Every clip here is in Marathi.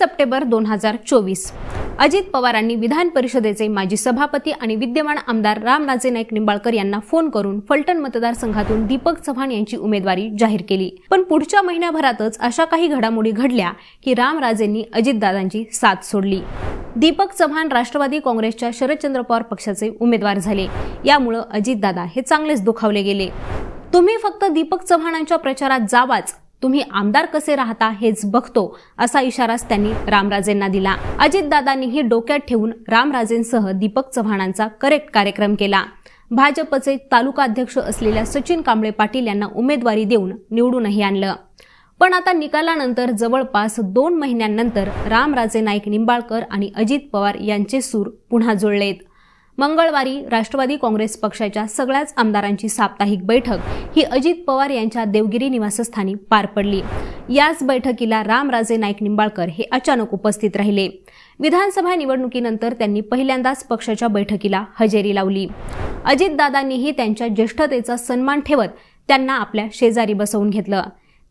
सप्टेंबर 2024 अजित पवारांनी विधान परिषदेचे माजी सभापती आणि विद्यमान आमदार रामराजे नाईक निंबाळकर यांना फोन करून फलटण मतदारसंघातून दीपक चव्हाण यांची उमेदवारी जाहीर केली। पण पुढच्या महिन्याभरातच अशा काही घडामोडी घडल्या की रामराजेंनी अजितदादांची साथ सोडली। दीपक चव्हाण राष्ट्रवादी काँग्रेसच्या शरदचंद्र पवार पक्षाचे उमेदवार झाले। यामुळे अजितदादा हे चांगलेच दुखावले गेले। तुम्ही फक्त दीपक चव्हाणांच्या प्रचारात जावाच, तुम्ही आमदार कसे राहता हेच बघतो, असा इशाराच त्यांनी रामराजेंना दिला। अजितदादांनीही डोक्यात ठेवून रामराजेंसह दीपक चव्हाणांचा करेक्ट कार्यक्रम केला। भाजपचे तालुका अध्यक्ष असलेल्या सचिन कांबळे पाटील यांना उमेदवारी देऊन निवडूनही आणलं। पण आता निकालानंतर जवळपास 2 महिन्यांनंतर रामराजे नाईक निंबाळकर आणि अजित पवार यांचे सूर पुन्हा जुळलेत। मंगळवारी राष्ट्रवादी काँग्रेस पक्षाच्या सगळ्याच आमदारांची साप्ताहिक बैठक ही अजित पवार यांच्या देवगिरी निवासस्थानी पार पडली। याच बैठकीला रामराजे नाईक निंबाळकर हे अचानक उपस्थित राहिले। विधानसभा निवडणुकीनंतर त्यांनी पहिल्यांदाच पक्षाच्या बैठकीला हजेरी लावली। अजितदादांनीही त्यांच्या ज्येष्ठतेचा सन्मान ठेवत त्यांना आपल्या शेजारी बसवून घेतलं।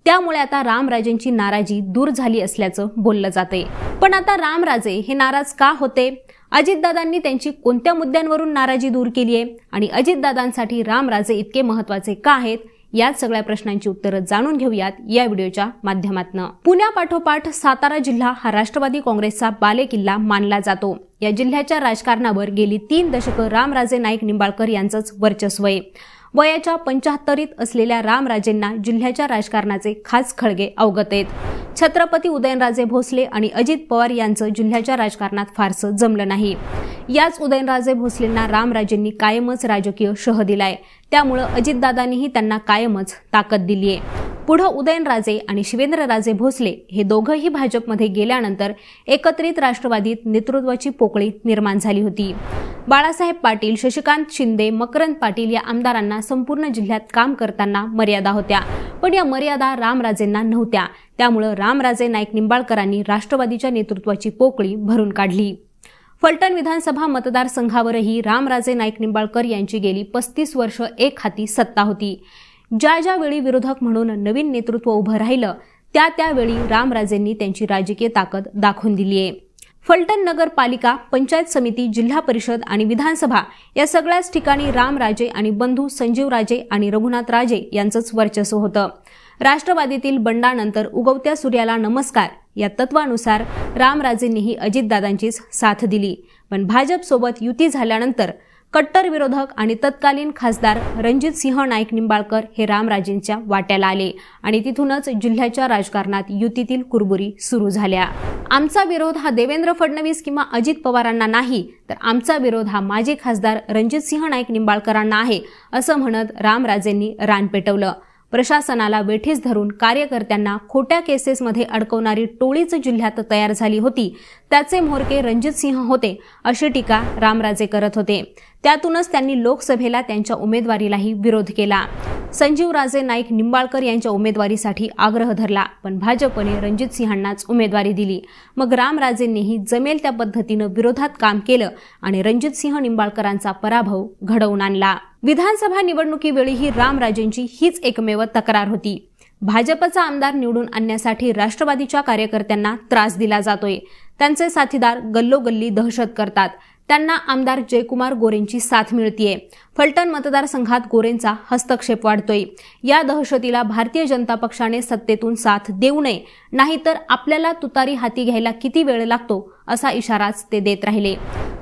त्यामुळे आता रामराजेंची नाराजी दूर झाली असल्याचं बोललं जाते। पण आता रामराजे हे नाराज का होते? अजितदादांनी त्यांची कोणत्या मुद्द्यांवरून नाराजी दूर केली आहे आणि अजितदादांसाठी रामराजे इतके महत्त्वाचे का आहेत? या सगळ्या प्रश्नांची उत्तरं जाणून घेऊयात या व्हिडिओच्या माध्यमातून। पुण्यापाठोपाठ सातारा जिल्हा हा राष्ट्रवादी काँग्रेसचा बालेकिल्ला मानला जातो। या जिल्ह्याच्या राजकारणावर गेली 3 दशकं रामराजे नाईक निंबाळकर यांचंच वर्चस्व आहे। वयाच्या 75 असलेल्या रामराजेंना जिल्ह्याच्या राजकारणाचे खास खळगे अवगत आहेत। छत्रपती उदयनराजे भोसले आणि अजित पवार यांचं जिल्ह्याच्या राजकारणात फारसं जमलं नाही। याच उदयनराजे भोसलेंना रामराजेंनी कायमच राजकीय शह दिलाय। त्यामुळे अजितदादांनीही त्यांना कायमच ताकद दिली आहे। पुढे उदयनराजे आणि शिवेंद्रराजे भोसले हे दोघंही भाजपमध्ये गेल्यानंतर एकत्रित राष्ट्रवादीत नेतृत्वाची पोकळी निर्माण झाली होती। बाळासाहेब पाटील, शशिकांत शिंदे, मकरंद पाटील या आमदारांना संपूर्ण जिल्ह्यात काम करताना मर्यादा होत्या, पण या मर्यादा रामराजेंना नव्हत्या। त्यामुळे रामराजे नाईक निंबाळकरांनी राष्ट्रवादीच्या नेतृत्वाची पोकळी भरून काढली। फलटण विधानसभा मतदारसंघावरही रामराजे नाईक निंबाळकर यांची गेली 35 वर्ष एक हाती सत्ता होती। ज्या वेळी विरोधक म्हणून नवीन नेतृत्व उभं राहिलं त्यावेळी रामराजेंनी त्यांची राजकीय ताकद दाखवून दिली आहे। फलटण नगरपालिका, पंचायत समिती, जिल्हा परिषद आणि विधानसभा या सगळ्याच ठिकाणी रामराजे आणि बंधू संजीवराजे आणि रघुनाथ राजे यांचंच वर्चस्व होतं। राष्ट्रवादीतील बंडानंतर उगवत्या सूर्याला नमस्कार या तत्वानुसार रामराजेंनीही अजितदादांचीच साथ दिली। पण भाजपसोबत युती झाल्यानंतर कट्टर विरोधक आणि तत्कालीन खासदार रणजितसिंह नाईक निंबाळकर हे रामराजेंच्या वाट्याला आले आणि तिथूनच जिल्ह्याच्या राजकारणात युतीतील कुरबुरी सुरू झाल्या। आमचा विरोध हा देवेंद्र फडणवीस किंवा अजित पवारांना नाही, तर आमचा विरोध हा माजी खासदार रणजितसिंह नाईक निंबाळकरांना आहे, असं म्हणत रामराजेंनी रान पेटवलं। प्रशासनाला वेठीस धरून कार्यकर्त्यांना खोट्या केसेसमध्ये अडकवणारी टोळीच जिल्ह्यात तयार झाली होती, त्याचे म्होरके रणजितसिंह होते, अशी टीका रामराजे करत होते। त्यातूनच त्यांनी लोकसभेला त्यांच्या उमेदवारीलाही विरोध केला। संजीवराजे नाईक निंबाळकर यांच्या उमेदवारीसाठी आग्रह धरला, पण भाजपने रणजितसिंहांनाच उमेदवारी दिली। मग रामराजेंनीही जमेल त्या पद्धतीनं विरोधात काम केलं आणि रणजितसिंह निंबाळकरांचा पराभव घडवून आणला। विधानसभा निवडणुकीवेळीही रामराजेंची हीच एकमेव तक्रार होती। भाजपचा आमदार निवडून आणण्यासाठी राष्ट्रवादीच्या कार्यकर्त्यांना त्रास दिला जातोय। त्यांचे साथीदार गल्लोगल्ली दहशत करतात। त्यांना आमदार जयकुमार गोरेंची साथ मिळतीये। फलटण मतदारसंघात गोरेंचा हस्तक्षेप वाढतोय। या दहशतीला भारतीय जनता पक्षाने सत्तेतून साथ देऊ नये, नाहीतर आपल्याला तुतारी हाती घ्यायला किती वेळ लागतो असा इशाराच ते देत राहिले।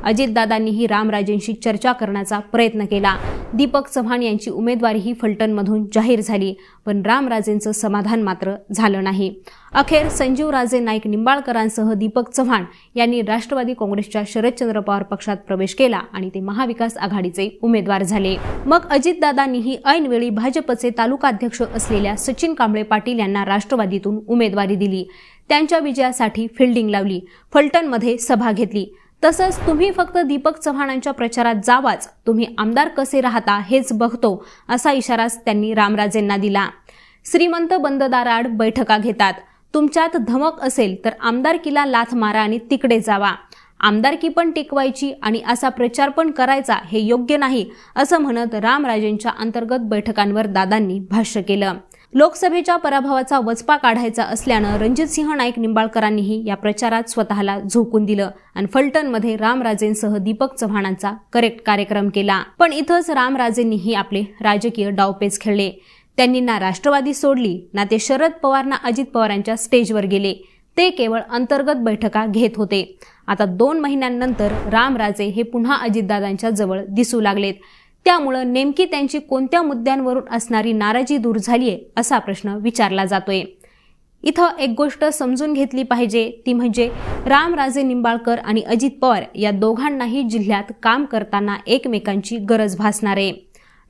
अजितदादांनीही रामराजेंशी चर्चा करण्याचा प्रयत्न केला। दीपक चव्हाण यांची उमेदवारीही फलटणमधून जाहीर झाली, पण रामराजेंचं समाधान मात्र झालं नाही। अखेर संजीवराजे नाईक निंबाळकरांसह दीपक चव्हाण यांनी राष्ट्रवादी काँग्रेसच्या शरदचंद्र पवार पक्षात प्रवेश केला आणि ते महाविकास आघाडीचे उमेदवार झाले। मग अजितदादांनीही ऐनवेळी भाजपचे तालुका अध्यक्ष असलेल्या सचिन कांबळे पाटील यांना राष्ट्रवादीतून उमेदवारी दिली। त्यांच्या विजयासाठी फिल्डिंग लावली, फलटणमध्ये सभा घेतली। तसंच तुम्ही फक्त दीपक चव्हाणांच्या प्रचारात जावाच, तुम्ही आमदार कसे राहता हेच बघतो, असा इशाराच त्यांनी रामराजेंना दिला। श्रीमंत बंददाराआड बैठका घेतात, तुमच्यात धमक असेल तर आमदारकीला लाथ मारा आणि तिकडे जावा। आमदारकी पण टिकवायची आणि असा प्रचार पण करायचा हे योग्य नाही, असं म्हणत रामराजेंच्या अंतर्गत बैठकांवर दादांनी भाष्य केलं। लोकसभेच्या पराभवाचा वचपा काढायचा असल्यानं रणजितसिंह नाईक निंबाळकरांनीही या प्रचारात स्वतःला झोकून दिलं आणि फलटणमध्ये रामराजेंसह दीपक चव्हाणांचा करेक्ट कार्यक्रम केला। पण इथंच रामराजेंनीही आपले राजकीय डावपेच खेळले। त्यांनी ना राष्ट्रवादी सोडली ना ते शरद पवार ना अजित पवारांच्या स्टेजवर गेले। ते केवळ अंतर्गत बैठका घेत होते। आता 2 महिन्यांनंतर रामराजे हे पुन्हा अजितदादांच्या जवळ दिसू लागलेत। त्यामुळे नेमकी त्यांची कोणत्या मुद्द्यांवरून असणारी नाराजी दूर झालीये असा प्रश्न विचारला जातोय। इथं एक गोष्ट समजून घेतली पाहिजे, ती म्हणजे रामराजे निंबाळकर आणि अजित पवार या दोघांनाही जिल्ह्यात काम करताना एकमेकांची गरज भासणार आहे।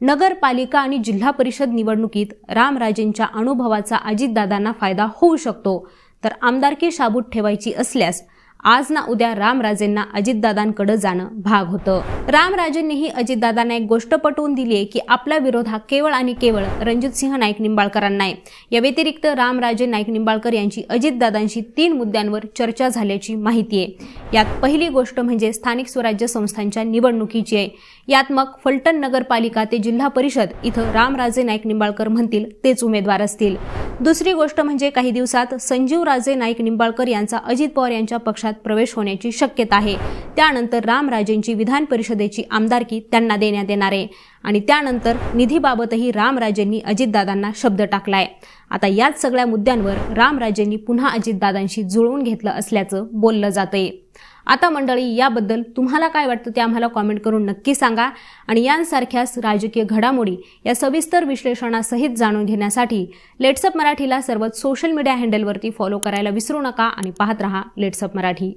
नगरपालिका आणि जिल्हा परिषद निवडणुकीत रामराजेंच्या अनुभवाचा अजितदादांना फायदा होऊ शकतो, तर आमदारकी शाबूत ठेवायची असल्यास आज ना उद्या रामराजेंना अजितदादांकडे जाणं भाग होतं। रामराजेंनीही अजितदादांना एक गोष्ट पटवून दिली आहे की आपला विरोध हा केवळ आणि केवळ रणजितसिंह नाईक निंबाळकरांना आहे। या व्यतिरिक्त रामराजे नाईक निंबाळकर यांची अजितदादांशी 3 मुद्द्यांवर चर्चा झाल्याची माहिती आहे। यात पहिली गोष्ट म्हणजे स्थानिक स्वराज्य संस्थांच्या निवडणुकीची आहे। यात मग फलटण नगरपालिका ते जिल्हा परिषद इथं रामराजे नाईक निंबाळकर म्हणतील तेच उमेदवार असतील। दुसरी गोष्ट म्हणजे काही दिवसात संजीवराजे नाईक निंबाळकर यांचा अजित पवार यांच्या पक्षात प्रवेश होण्याची शक्यता आहे। त्यानंतर रामराजेंची विधान परिषदेची आमदारकी त्यांना देण्यात येणार आहे आणि त्यानंतर निधीबाबतही रामराजेंनी अजितदादांना शब्द टाकलाय। आता याच सगळ्या मुद्द्यांवर रामराजेंनी पुन्हा अजितदादांशी जुळवून घेतलं असल्याचं बोललं जातंय। आता मंडळी, याबद्दल तुम्हाला काय वाटतं ते आम्हाला कॉमेंट करून नक्की सांगा आणि यांसारख्याच राजकीय घडामोडी या सविस्तर विश्लेषणासहित जाणून घेण्यासाठी लेट्सअप मराठीला सर्वच सोशल मीडिया हँडलवरती फॉलो करायला विसरू नका आणि पाहत रहा लेट्सअप मराठी।